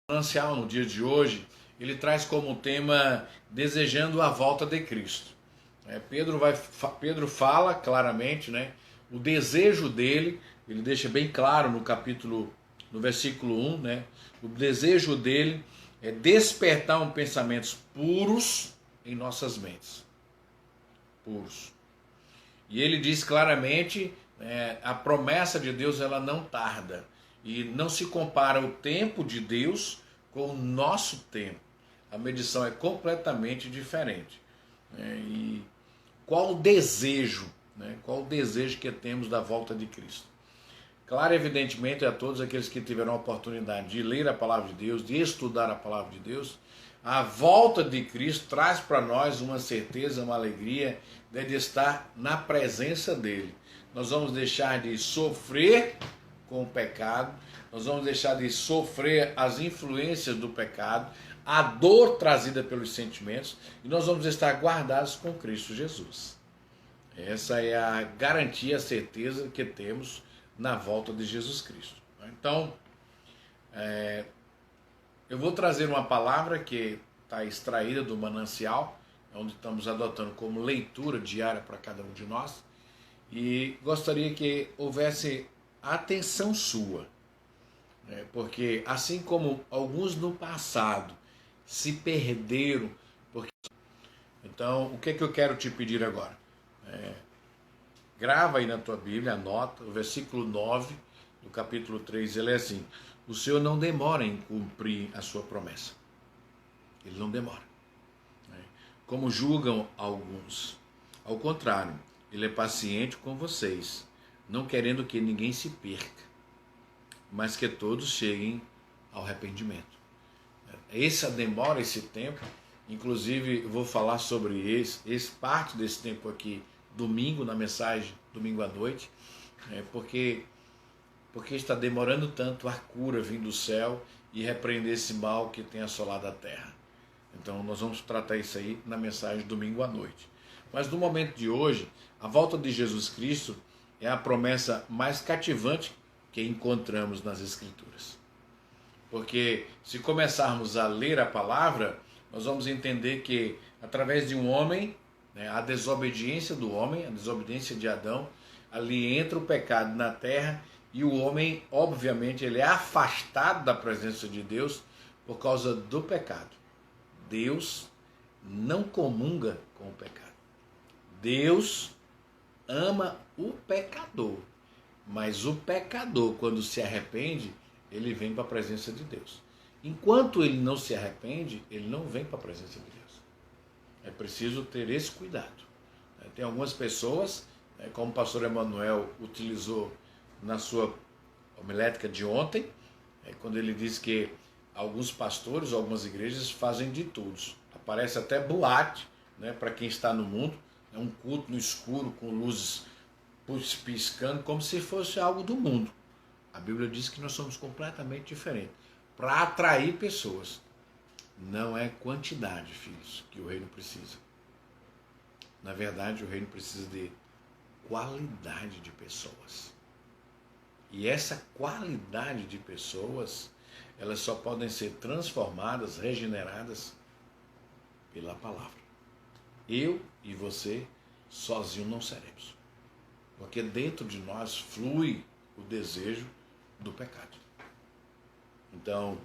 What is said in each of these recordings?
Ancião no dia de hoje, ele traz como tema desejando a volta de Cristo. Pedro fala claramente, né, o desejo dele, ele deixa bem claro no versículo 1, né, o desejo dele é despertar pensamentos puros em nossas mentes. Puros. E ele diz claramente, a promessa de Deus ela não tarda. E não se compara o tempo de Deus com o nosso tempo. A medição é completamente diferente. E qual o desejo? Qual o desejo que temos da volta de Cristo? Claro, evidentemente, a todos aqueles que tiveram a oportunidade de ler a palavra de Deus, de estudar a palavra de Deus, a volta de Cristo traz para nós uma certeza, uma alegria de estar na presença dele. Nós vamos deixar de sofrer com o pecado, nós vamos deixar de sofrer as influências do pecado, a dor trazida pelos sentimentos, e nós vamos estar guardados com Cristo Jesus. Essa é a garantia, a certeza que temos na volta de Jesus Cristo. Então, eu vou trazer uma palavra que está extraída do manancial, onde estamos adotando como leitura diária para cada um de nós, e gostaria que houvesse atenção sua, porque assim como alguns no passado se perderam, então o que eu quero te pedir agora? Grava aí na tua Bíblia, anota, o versículo 9 do capítulo 3, ele é assim: o Senhor não demora em cumprir a sua promessa. Ele não demora, como julgam alguns. Ao contrário, ele é paciente com vocês, não querendo que ninguém se perca, mas que todos cheguem ao arrependimento. Essa demora, esse tempo, inclusive eu vou falar sobre parte desse tempo aqui, domingo, na mensagem, domingo à noite, porque está demorando tanto a cura vir do céu e repreender esse mal que tem assolado a terra. Então nós vamos tratar isso aí na mensagem domingo à noite. Mas no momento de hoje, a volta de Jesus Cristo é a promessa mais cativante que encontramos nas Escrituras. Porque se começarmos a ler a palavra, nós vamos entender que através de um homem, a desobediência do homem, a desobediência de Adão, ali entra o pecado na terra e o homem, obviamente, ele é afastado da presença de Deus por causa do pecado. Deus não comunga com o pecado. Deus ama o pecador, mas o pecador, quando se arrepende, ele vem para a presença de Deus. Enquanto ele não se arrepende, ele não vem para a presença de Deus. É preciso ter esse cuidado. Tem algumas pessoas, como o pastor Emanuel utilizou na sua homilética de ontem, quando ele diz que alguns pastores, algumas igrejas fazem de tudo. Aparece até boate, para quem está no mundo, um culto no escuro com luzes piscando, como se fosse algo do mundo. A Bíblia diz que nós somos completamente diferentes, para atrair pessoas. Não é quantidade, filhos, que o reino precisa. Na verdade, o reino precisa de qualidade de pessoas. E essa qualidade de pessoas, elas só podem ser transformadas, regeneradas pela palavra. Eu e você, sozinhos não seremos. Porque dentro de nós flui o desejo do pecado. Então,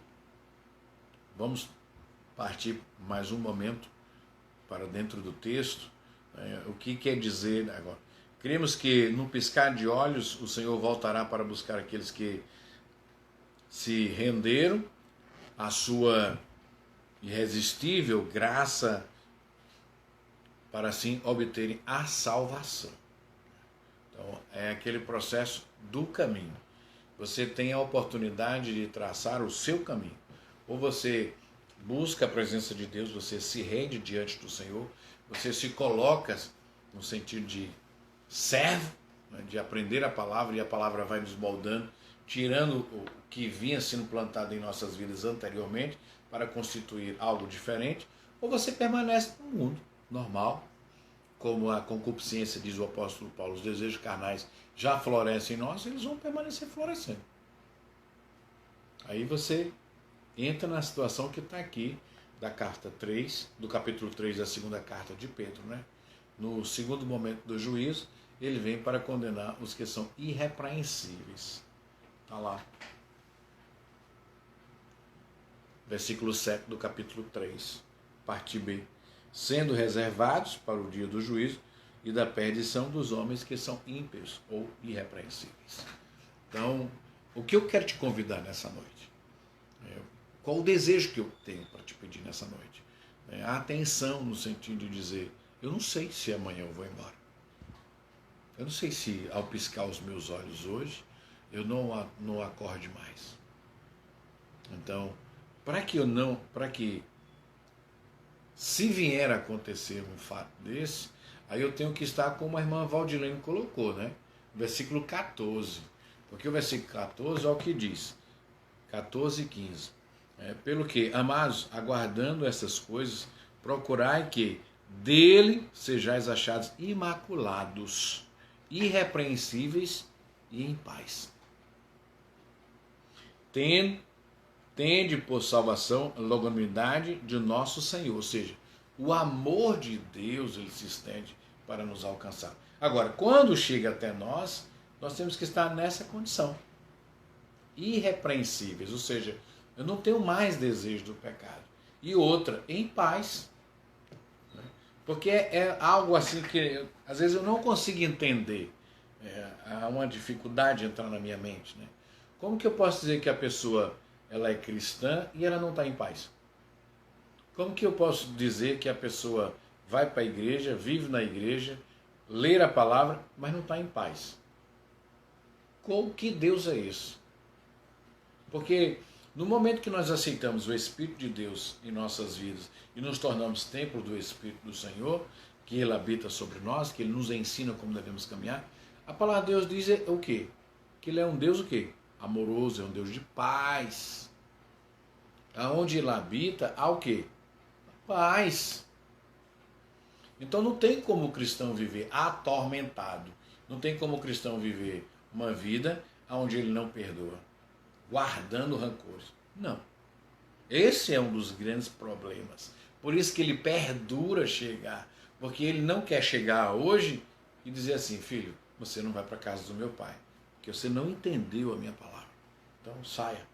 vamos partir mais um momento para dentro do texto. O que quer dizer agora? Cremos que no piscar de olhos o Senhor voltará para buscar aqueles que se renderam à sua irresistível graça para assim obterem a salvação. Então, é aquele processo do caminho. Você tem a oportunidade de traçar o seu caminho. Ou você busca a presença de Deus, você se rende diante do Senhor, você se coloca no sentido de servo, de aprender a palavra, e a palavra vai nos moldando, tirando o que vinha sendo plantado em nossas vidas anteriormente para constituir algo diferente, ou você permanece no mundo normal, como a concupiscência, diz o apóstolo Paulo, os desejos carnais já florescem em nós, eles vão permanecer florescendo. Aí você entra na situação que está aqui da carta 3, do capítulo 3 da segunda carta de Pedro, né? No segundo momento do juízo, ele vem para condenar os que são irrepreensíveis. Está lá. Versículo 7 do capítulo 3, parte B. Sendo reservados para o dia do juízo e da perdição dos homens que são ímpios ou irrepreensíveis. Então, o que eu quero te convidar nessa noite? Qual o desejo que eu tenho para te pedir nessa noite? A atenção no sentido de dizer, eu não sei se amanhã eu vou embora. Eu não sei se ao piscar os meus olhos hoje, eu não acorde mais. Então, para que se vier a acontecer um fato desse, aí eu tenho que estar como a irmã Valdilene colocou, né? Versículo 14. Porque o versículo 14 é o que diz. 14 e 15. Pelo que, amados, aguardando essas coisas, procurai que dele sejais achados imaculados, irrepreensíveis e em paz. Tende por salvação a longanimidade de nosso Senhor. Ou seja, o amor de Deus ele se estende para nos alcançar. Agora, quando chega até nós temos que estar nessa condição. Irrepreensíveis, ou seja, eu não tenho mais desejo do pecado. E outra, em paz. Porque é algo assim que às vezes eu não consigo entender. Há uma dificuldade de entrar na minha mente. Né? Como que eu posso dizer que a pessoa ela é cristã e ela não está em paz? Como que eu posso dizer que a pessoa vai para a igreja, vive na igreja, lê a palavra, mas não está em paz? Qual que Deus é esse? Porque no momento que nós aceitamos o Espírito de Deus em nossas vidas e nos tornamos templo do Espírito do Senhor, que Ele habita sobre nós, que Ele nos ensina como devemos caminhar, a palavra de Deus diz o quê? Que Ele é um Deus o quê? Amoroso, é um Deus de paz. Aonde Ele habita, há o quê? Paz. Então não tem como o cristão viver atormentado. Não tem como o cristão viver uma vida onde ele não perdoa, guardando rancores. Não. Esse é um dos grandes problemas. Por isso que ele perdura chegar. Porque ele não quer chegar hoje e dizer assim, filho, você não vai para a casa do meu pai, porque você não entendeu a minha palavra. Então saia.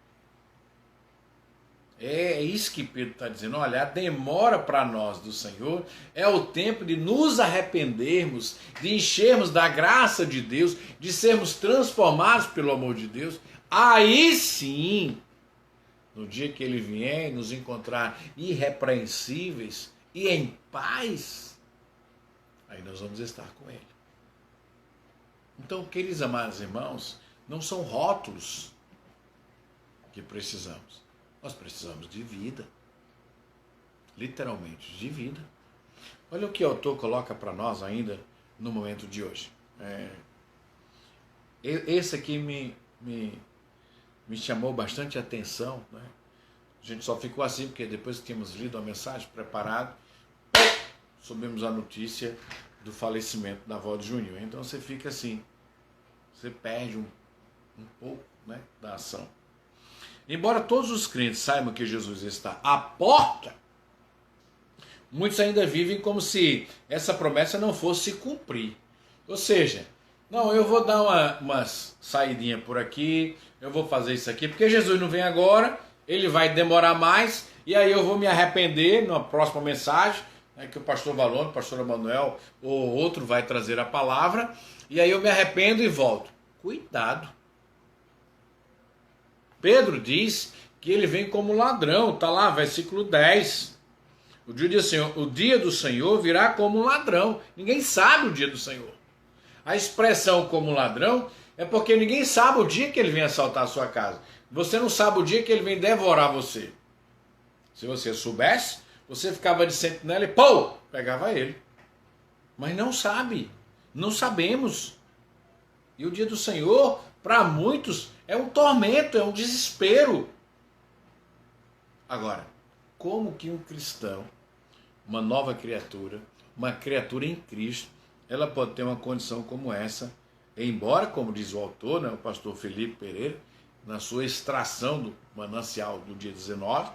É isso que Pedro está dizendo. Olha, a demora para nós do Senhor é o tempo de nos arrependermos, de enchermos da graça de Deus, de sermos transformados pelo amor de Deus. Aí sim, no dia que Ele vier nos encontrar irrepreensíveis e em paz, aí nós vamos estar com Ele. Então, queridos amados irmãos, não são rótulos que precisamos. Nós precisamos de vida. Literalmente, de vida. Olha o que o autor coloca para nós ainda no momento de hoje. Esse aqui me chamou bastante atenção. Né? A gente só ficou assim porque depois que tínhamos lido a mensagem, preparado, soubemos a notícia do falecimento da avó de Júnior. Então você fica assim, você perde um pouco, né, da ação. Embora todos os crentes saibam que Jesus está à porta, muitos ainda vivem como se essa promessa não fosse se cumprir. Ou seja, não, eu vou dar uma saidinha por aqui, eu vou fazer isso aqui, porque Jesus não vem agora, ele vai demorar mais, e aí eu vou me arrepender na próxima mensagem, que o pastor Valone, o pastor Emanuel ou outro vai trazer a palavra, e aí eu me arrependo e volto. Cuidado. Pedro diz que ele vem como ladrão, está lá, versículo 10. O dia do Senhor virá como um ladrão. Ninguém sabe o dia do Senhor. A expressão como ladrão é porque ninguém sabe o dia que ele vem assaltar a sua casa. Você não sabe o dia que ele vem devorar você. Se você soubesse, você ficava de sentinela e pegava ele. Mas não sabe. Não sabemos. E o dia do Senhor, para muitos, é um tormento, é um desespero. Agora, como que um cristão, uma nova criatura, uma criatura em Cristo, ela pode ter uma condição como essa, embora, como diz o autor, né, o pastor Felipe Pereira, na sua extração do manancial do dia 19,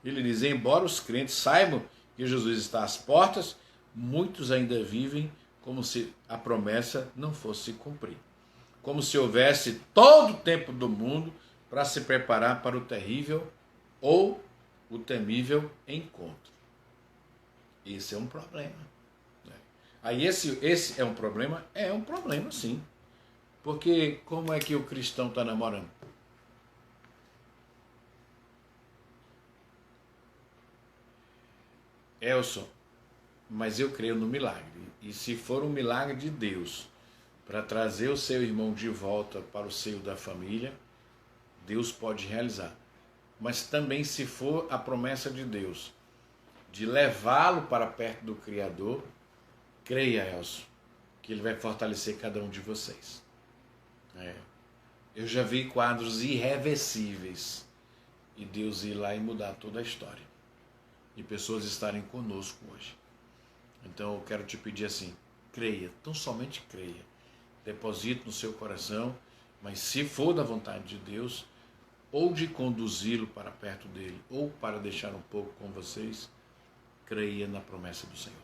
ele diz: embora os crentes saibam que Jesus está às portas, muitos ainda vivem como se a promessa não fosse se cumprir. Como se houvesse todo o tempo do mundo para se preparar para o terrível ou o temível encontro. Esse é um problema. Aí esse é um problema? É um problema, sim. Porque como é que o cristão está namorando? Elson, mas eu creio no milagre. E se for um milagre de Deus para trazer o seu irmão de volta para o seio da família, Deus pode realizar. Mas também se for a promessa de Deus de levá-lo para perto do Criador, creia, Elson, que Ele vai fortalecer cada um de vocês. Eu já vi quadros irreversíveis e Deus ir lá e mudar toda a história. E pessoas estarem conosco hoje. Então eu quero te pedir assim, creia, tão somente creia. Deposite no seu coração, mas se for da vontade de Deus, ou de conduzi-lo para perto dele, ou para deixar um pouco com vocês, creia na promessa do Senhor.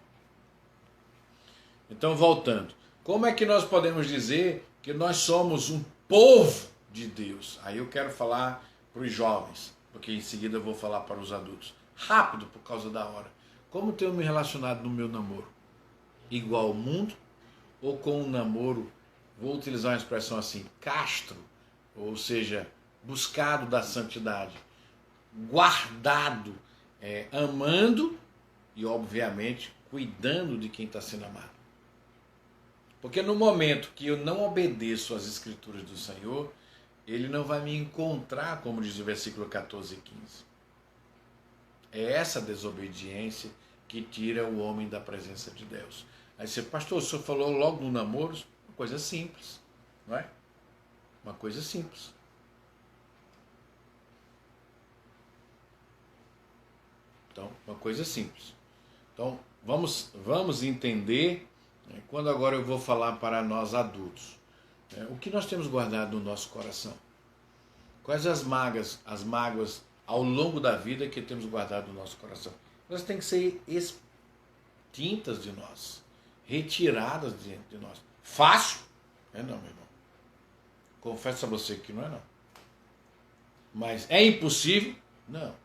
Então, voltando, como é que nós podemos dizer que nós somos um povo de Deus? Aí eu quero falar para os jovens, porque em seguida eu vou falar para os adultos. Rápido, por causa da hora. Como tenho me relacionado no meu namoro? Igual ao mundo? Ou com um namoro, vou utilizar uma expressão assim, castro, ou seja, buscado da santidade, guardado, amando e, obviamente, cuidando de quem está sendo amado. Porque no momento que eu não obedeço às escrituras do Senhor, Ele não vai me encontrar, como diz o versículo 14 e 15. É essa desobediência que tira o homem da presença de Deus. Aí você, pastor, o senhor falou logo no namoro, uma coisa simples, não é? Uma coisa simples. Então, uma coisa simples. Então, vamos entender, quando agora eu vou falar para nós adultos, o que nós temos guardado no nosso coração? Quais as mágoas ao longo da vida que temos guardado no nosso coração? Elas têm que ser extintas de nós, retiradas de nós. Fácil? Não, meu irmão. Confesso a você que não é não. Mas é impossível? Não.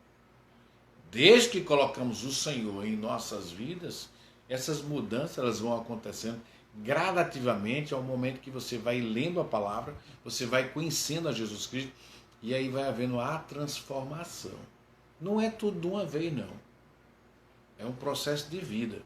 Desde que colocamos o Senhor em nossas vidas, essas mudanças elas vão acontecendo gradativamente ao momento que você vai lendo a palavra, você vai conhecendo a Jesus Cristo, e aí vai havendo a transformação. Não é tudo de uma vez, não. É um processo de vida.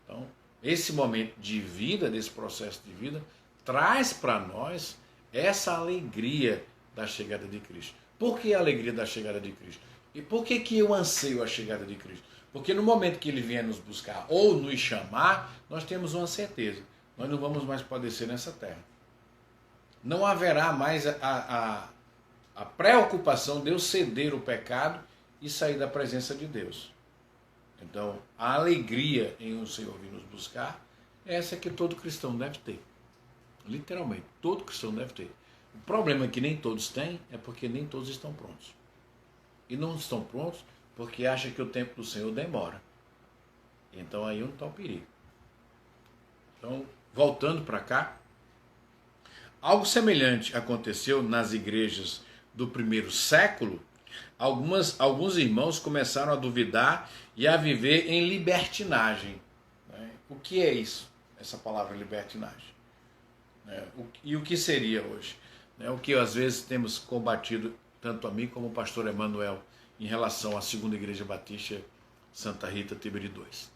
Então, esse momento de vida, desse processo de vida, traz para nós essa alegria da chegada de Cristo. Por que a alegria da chegada de Cristo? E por que eu anseio a chegada de Cristo? Porque no momento que Ele vier nos buscar ou nos chamar, nós temos uma certeza. Nós não vamos mais padecer nessa terra. Não haverá mais a preocupação de eu ceder o pecado e sair da presença de Deus. Então, a alegria em o Senhor vir nos buscar, essa é que todo cristão deve ter. Literalmente, todo cristão deve ter. O problema que nem todos têm é porque nem todos estão prontos. E não estão prontos porque acham que o tempo do Senhor demora. Então aí não está o perigo. Então, voltando para cá, algo semelhante aconteceu nas igrejas do primeiro século. Alguns irmãos começaram a duvidar e a viver em libertinagem. O que é isso? Essa palavra libertinagem. E o que seria hoje? O que às vezes temos combatido, tanto a mim como o pastor Emanuel, em relação à Segunda Igreja Batista Santa Rita Tiberi 2.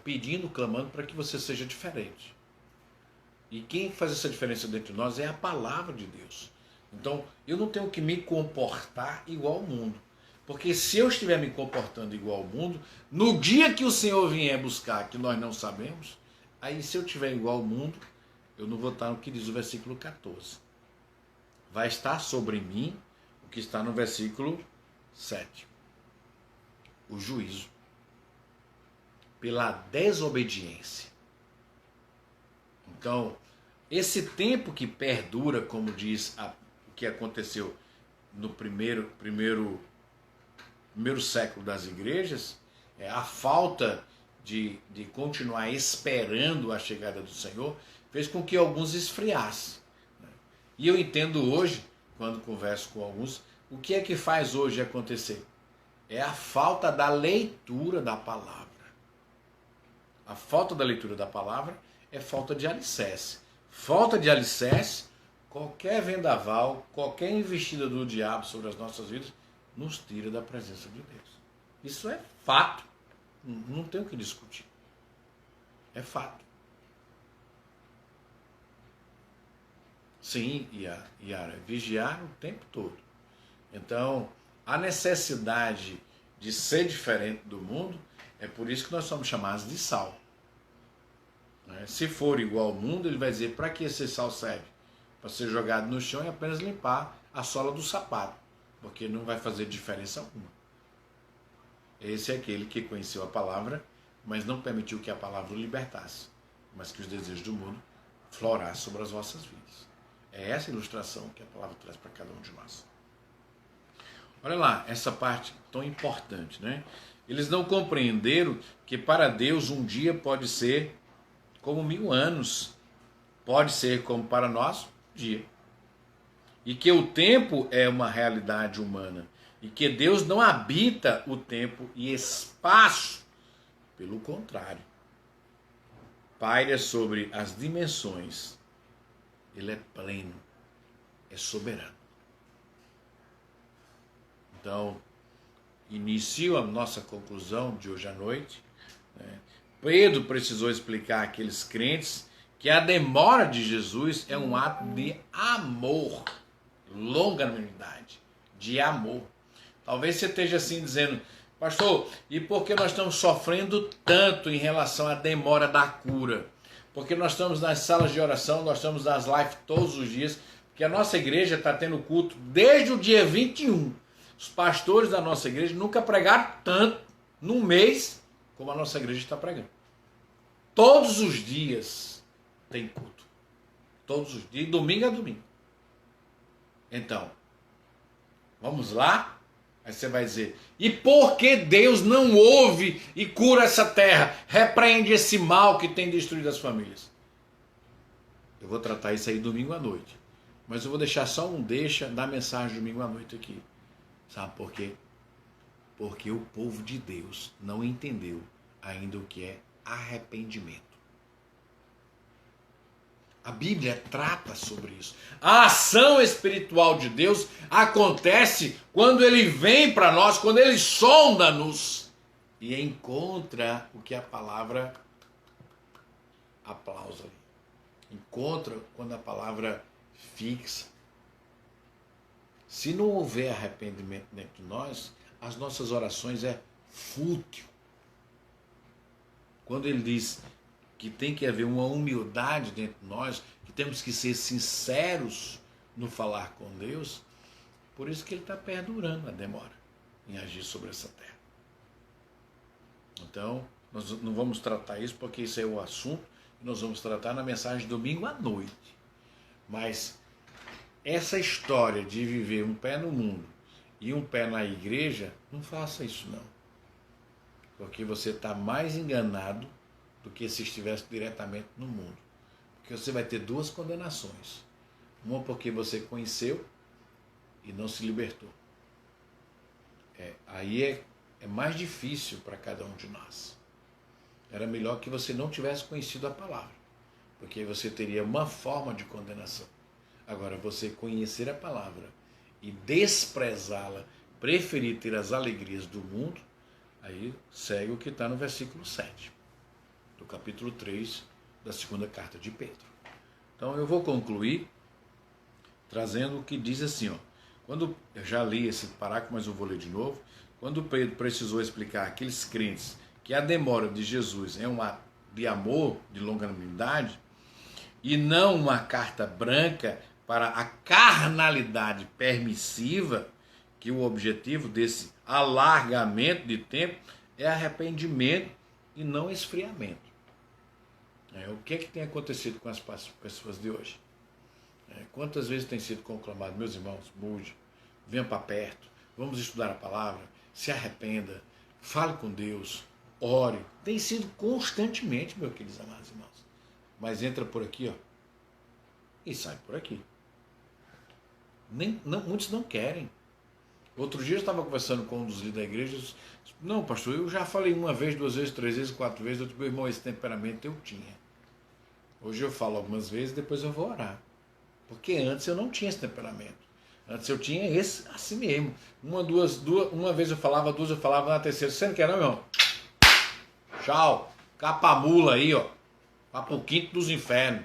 Pedindo, clamando para que você seja diferente. E quem faz essa diferença dentro de nós é a palavra de Deus. Então, eu não tenho que me comportar igual ao mundo. Porque se eu estiver me comportando igual ao mundo, no dia que o Senhor vier buscar, que nós não sabemos, aí se eu estiver igual ao mundo, eu não vou estar no que diz o versículo 14. Vai estar sobre mim o que está no versículo 7. O juízo. Pela desobediência. Então, esse tempo que perdura, como diz o que aconteceu no primeiro século das igrejas, a falta de continuar esperando a chegada do Senhor, fez com que alguns esfriassem. E eu entendo hoje, quando converso com alguns, o que é que faz hoje acontecer? É a falta da leitura da palavra. A falta da leitura da palavra é falta de alicerce. Falta de alicerce, qualquer vendaval, qualquer investida do diabo sobre as nossas vidas, nos tira da presença de Deus. Isso é fato. Não tem o que discutir. É fato. Sim, Yara, vigiar o tempo todo. Então, a necessidade de ser diferente do mundo, é por isso que nós somos chamados de sal. Se for igual ao mundo, ele vai dizer, para que esse sal serve? Para ser jogado no chão e apenas limpar a sola do sapato, porque não vai fazer diferença alguma. Esse é aquele que conheceu a palavra, mas não permitiu que a palavra o libertasse, mas que os desejos do mundo florassem sobre as vossas vidas. É essa ilustração que a palavra traz para cada um de nós. Olha lá, essa parte tão importante, né? Eles não compreenderam que para Deus um dia pode ser como 1000 anos, pode ser como para nós um dia. E que o tempo é uma realidade humana. E que Deus não habita o tempo e espaço. Pelo contrário. Paira sobre as dimensões. Ele é pleno. É soberano. Então, inicio a nossa conclusão de hoje à noite. Pedro precisou explicar àqueles crentes que a demora de Jesus é um ato de amor, longanimidade, de amor. Talvez você esteja assim dizendo, pastor, e por que nós estamos sofrendo tanto em relação à demora da cura? Porque nós estamos nas salas de oração, nós estamos nas lives todos os dias, porque a nossa igreja está tendo culto desde o dia 21. Os pastores da nossa igreja nunca pregaram tanto num mês como a nossa igreja está pregando. Todos os dias tem culto. Todos os dias, domingo a domingo. Então, vamos lá? Aí você vai dizer, e por que Deus não ouve e cura essa terra? Repreende esse mal que tem destruído as famílias. Eu vou tratar isso aí domingo à noite. Mas eu vou deixar só um deixa da mensagem domingo à noite aqui. Sabe por quê? Porque o povo de Deus não entendeu ainda o que é arrependimento. A Bíblia trata sobre isso. A ação espiritual de Deus acontece quando Ele vem para nós, quando Ele sonda-nos e encontra o que a palavra aplausa. Encontra quando a palavra fixa. Se não houver arrependimento dentro de nós, as nossas orações é fútil. Quando Ele diz que tem que haver uma humildade dentro de nós, que temos que ser sinceros no falar com Deus, por isso que Ele está perdurando a demora em agir sobre essa terra. Então, nós não vamos tratar isso, porque isso é o assunto que nós vamos tratar na mensagem de domingo à noite. Mas essa história de viver um pé no mundo e um pé na igreja, não faça isso não. Porque você está mais enganado do que se estivesse diretamente no mundo. Porque você vai ter duas condenações. Uma porque você conheceu e não se libertou. Aí é mais difícil para cada um de nós. Era melhor que você não tivesse conhecido a palavra, porque aí você teria uma forma de condenação. Agora, você conhecer a palavra e desprezá-la, preferir ter as alegrias do mundo, aí segue o que está no versículo 7, do capítulo 3 da segunda carta de Pedro. Então eu vou concluir trazendo o que diz assim, quando eu já li esse parágrafo, mas eu vou ler de novo. Quando Pedro precisou explicar àqueles crentes que a demora de Jesus é um ato de amor, de longanimidade, e não uma carta branca para a carnalidade permissiva, que o objetivo desse alargamento de tempo é arrependimento e não esfriamento. O que é que tem acontecido com as pessoas de hoje? Quantas vezes tem sido conclamado, meus irmãos, mude, venha para perto, vamos estudar a palavra, se arrependa, fale com Deus, ore. Tem sido constantemente, meus queridos amados irmãos. Mas entra por aqui, ó, e sai por aqui. Muitos não querem. Outro dia eu estava conversando com um dos líderes da igreja. Disse, não, pastor, eu já falei uma vez, duas vezes, três vezes, quatro vezes. Eu disse, meu irmão, esse temperamento eu tinha. Hoje eu falo algumas vezes, depois eu vou orar. Porque antes eu não tinha esse temperamento. Antes eu tinha esse assim mesmo. Uma vez eu falava, duas eu falava, na terceira. Você não quer não, meu irmão? Tchau. Capa mula aí, ó. Vá pro quinto dos infernos.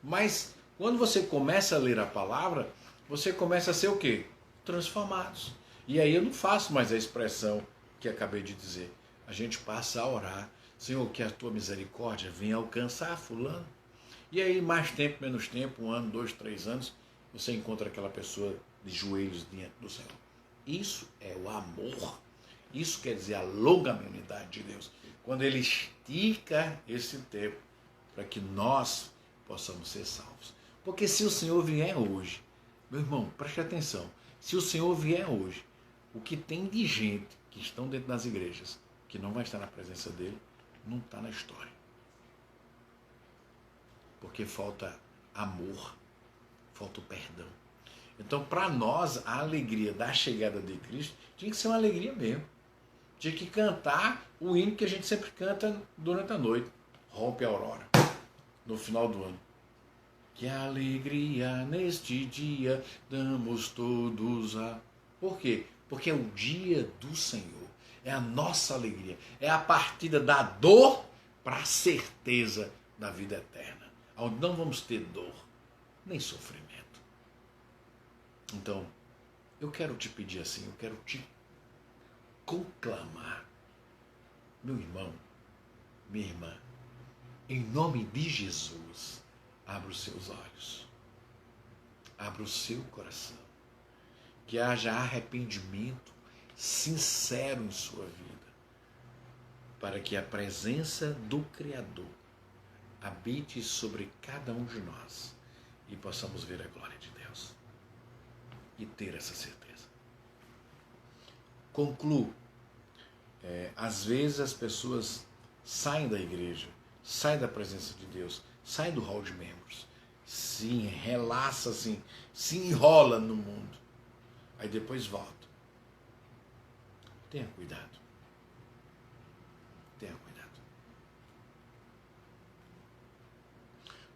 Mas quando você começa a ler a palavra, você começa a ser o quê? Transformados. E aí eu não faço mais a expressão que acabei de dizer. A gente passa a orar. Senhor, que a tua misericórdia venha alcançar fulano. E aí, mais tempo, menos tempo, 1 ano, 2, 3 anos, você encontra aquela pessoa de joelhos diante do Senhor. Isso é o amor. Isso quer dizer a longanimidade de Deus. Quando Ele estica esse tempo para que nós possamos ser salvos. Porque se o Senhor vier hoje, meu irmão, preste atenção, se o Senhor vier hoje, o que tem de gente que estão dentro das igrejas, que não vai estar na presença dele, não está na história. Porque falta amor, falta o perdão. Então, para nós, a alegria da chegada de Cristo tinha que ser uma alegria mesmo. Tinha que cantar o hino que a gente sempre canta durante a noite. Rompe a aurora, no final do ano. Que alegria neste dia damos todos a... Por quê? Porque é o dia do Senhor. É a nossa alegria. É a partida da dor para a certeza da vida eterna. Onde não vamos ter dor, nem sofrimento. Então, eu quero te pedir assim, eu quero te conclamar. Meu irmão, minha irmã, em nome de Jesus, abra os seus olhos, abra o seu coração, que haja arrependimento sincero em sua vida, para que a presença do Criador habite sobre cada um de nós e possamos ver a glória de Deus e ter essa certeza. Concluo. Às vezes as pessoas saem da igreja, saem da presença de Deus, saem do hall de membros, se relaxa assim, se enrola no mundo, aí depois volta. Tenha cuidado. Tenha cuidado.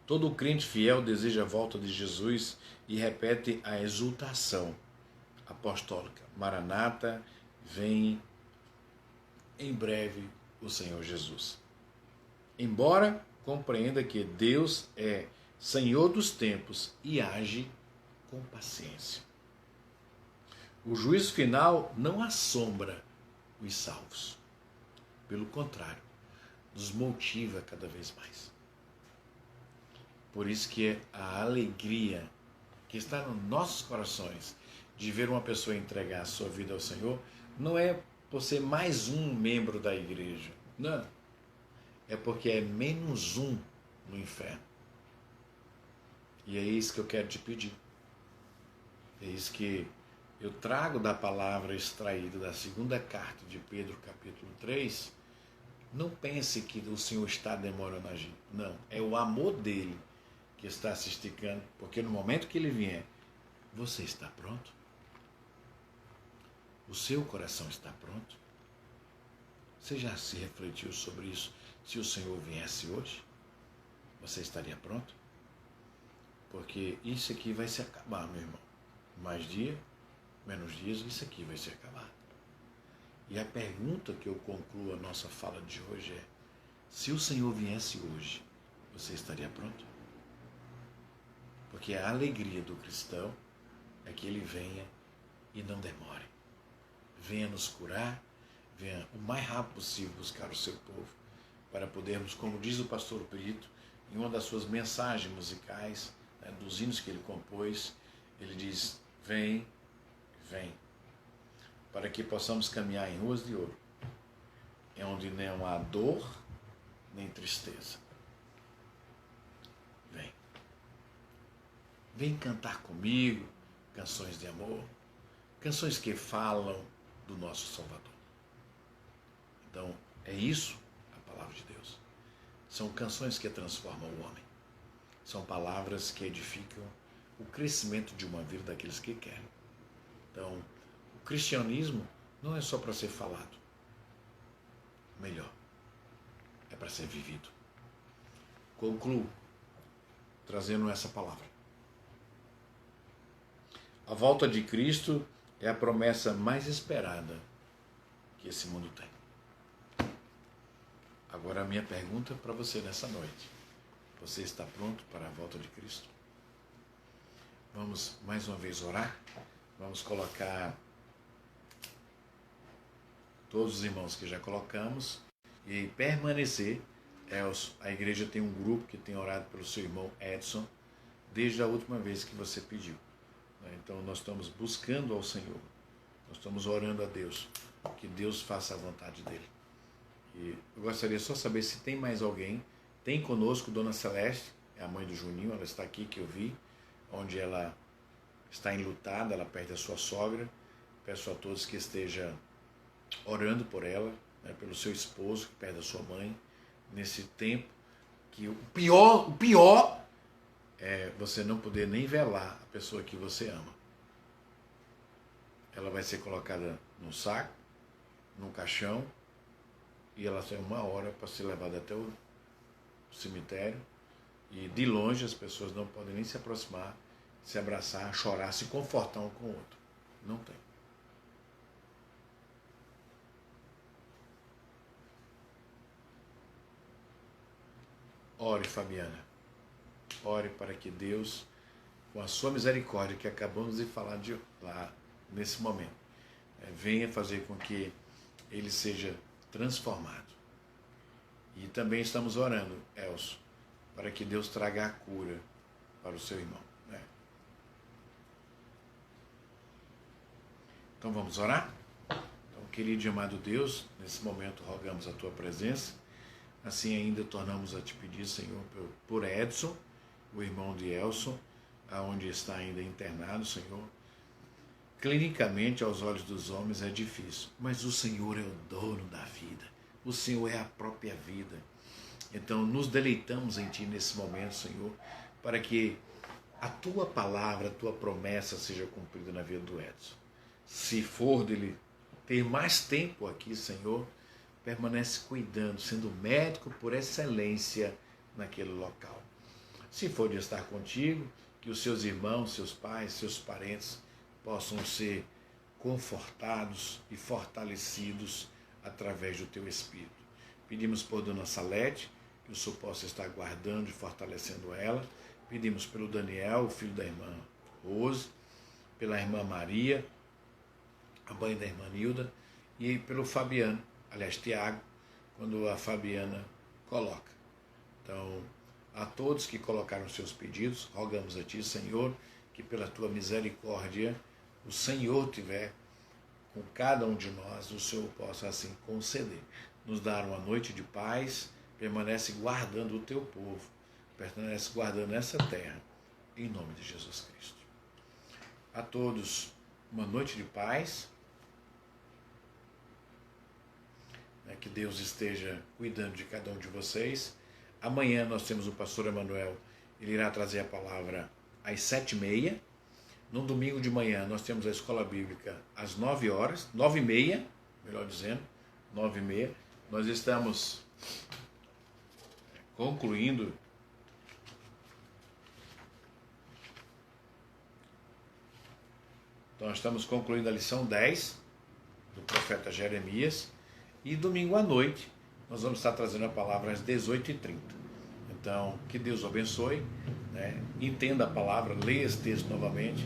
Todo crente fiel deseja a volta de Jesus e repete a exultação apostólica. Maranata, vem em breve o Senhor Jesus. Embora compreenda que Deus é Senhor dos tempos e age com paciência. O juízo final não assombra os salvos. Pelo contrário, nos motiva cada vez mais. Por isso que a alegria que está nos nossos corações de ver uma pessoa entregar a sua vida ao Senhor não é por ser mais um membro da igreja. Não. É porque é menos um no inferno. E é isso que eu quero te pedir. É isso que eu trago da palavra extraída da segunda carta de Pedro, capítulo 3. Não pense que o Senhor está demorando a agir. Não. É o amor dele que está se esticando. Porque no momento que ele vier, você está pronto? O seu coração está pronto? Você já se refletiu sobre isso? Se o Senhor viesse hoje, você estaria pronto? Porque isso aqui vai se acabar, meu irmão. Mais dia, menos dias, isso aqui vai se acabar. E a pergunta que eu concluo a nossa fala de hoje é: se o Senhor viesse hoje, você estaria pronto? Porque a alegria do cristão é que ele venha e não demore. Venha nos curar, venha o mais rápido possível buscar o seu povo, para podermos, como diz o pastor Brito, em uma das suas mensagens musicais, dos hinos que ele compôs, ele diz: vem, vem, para que possamos caminhar em ruas de ouro, onde não há dor nem tristeza. Vem. vem cantar comigo canções de amor, canções que falam do nosso Salvador. Então, é isso a palavra de Deus. São canções que transformam o homem. São palavras que edificam o crescimento de uma vida daqueles que querem. Então, o cristianismo não é só para ser falado. Melhor, é para ser vivido. Concluo trazendo essa palavra. A volta de Cristo é a promessa mais esperada que esse mundo tem. Agora a minha pergunta para você nessa noite. Você está pronto para a volta de Cristo? Vamos mais uma vez orar? Vamos colocar todos os irmãos que já colocamos e permanecer. Elcio, a igreja tem um grupo que tem orado pelo seu irmão Edson desde a última vez que você pediu. Então nós estamos buscando ao Senhor, nós estamos orando a Deus, que Deus faça a vontade dele. E eu gostaria só de saber se tem mais alguém. Tem conosco Dona Celeste, é a mãe do Juninho, ela está aqui que eu vi, onde ela está enlutada, ela perde a sua sogra. Peço a todos que estejam orando por ela, né, pelo seu esposo que perde a sua mãe, nesse tempo que o pior é você não poder nem velar a pessoa que você ama. Ela vai ser colocada num saco, num caixão, e ela tem 1 hora para ser levada até o cemitério, e de longe as pessoas não podem nem se aproximar, se abraçar, chorar, se confortar um com o outro. Não tem. Ore, Fabiana. Ore para que Deus, com a sua misericórdia, que acabamos de falar de lá nesse momento, venha fazer com que ele seja transformado. E também estamos orando, Elcio, para que Deus traga a cura para o seu irmão. Então vamos orar? Então, querido e amado Deus, nesse momento rogamos a tua presença. Assim ainda tornamos a te pedir, Senhor, por Edson, o irmão de Elson, aonde está ainda internado, Senhor. Clinicamente, aos olhos dos homens, é difícil, mas o Senhor é o dono da vida. O Senhor é a própria vida. Então, nos deleitamos em Ti nesse momento, Senhor, para que a Tua palavra, a Tua promessa seja cumprida na vida do Edson. Se for dele ter mais tempo aqui, Senhor, permanece cuidando, sendo médico por excelência naquele local. Se for de estar contigo, que os seus irmãos, seus pais, seus parentes possam ser confortados e fortalecidos através do teu Espírito. Pedimos por Dona Salete, que o Senhor possa estar guardando e fortalecendo ela. Pedimos pelo Daniel, o filho da irmã Rose, pela irmã Maria, a mãe da irmã Nilda, e pelo Fabiano, aliás, Tiago, quando a Fabiana coloca. Então, a todos que colocaram seus pedidos, rogamos a Ti, Senhor, que pela Tua misericórdia, o Senhor tiver com cada um de nós, o Senhor possa assim conceder. Nos dar uma noite de paz, permanece guardando o Teu povo, permanece guardando essa terra, em nome de Jesus Cristo. A todos, uma noite de paz. Que Deus esteja cuidando de cada um de vocês. Amanhã nós temos o pastor Emanuel, ele irá trazer a palavra às 7h30. No domingo de manhã nós temos a escola bíblica às 9 horas, 9h30, melhor dizendo, 9h30. Nós estamos concluindo Então, estamos concluindo a lição 10 do profeta Jeremias. E domingo à noite, nós vamos estar trazendo a palavra às 18h30. Então, que Deus abençoe, entenda a palavra, leia esse texto novamente,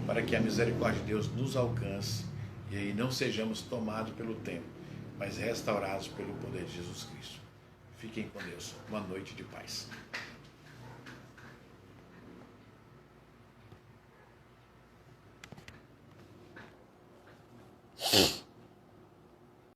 para que a misericórdia de Deus nos alcance e aí não sejamos tomados pelo tempo, mas restaurados pelo poder de Jesus Cristo. Fiquem com Deus. Uma noite de paz.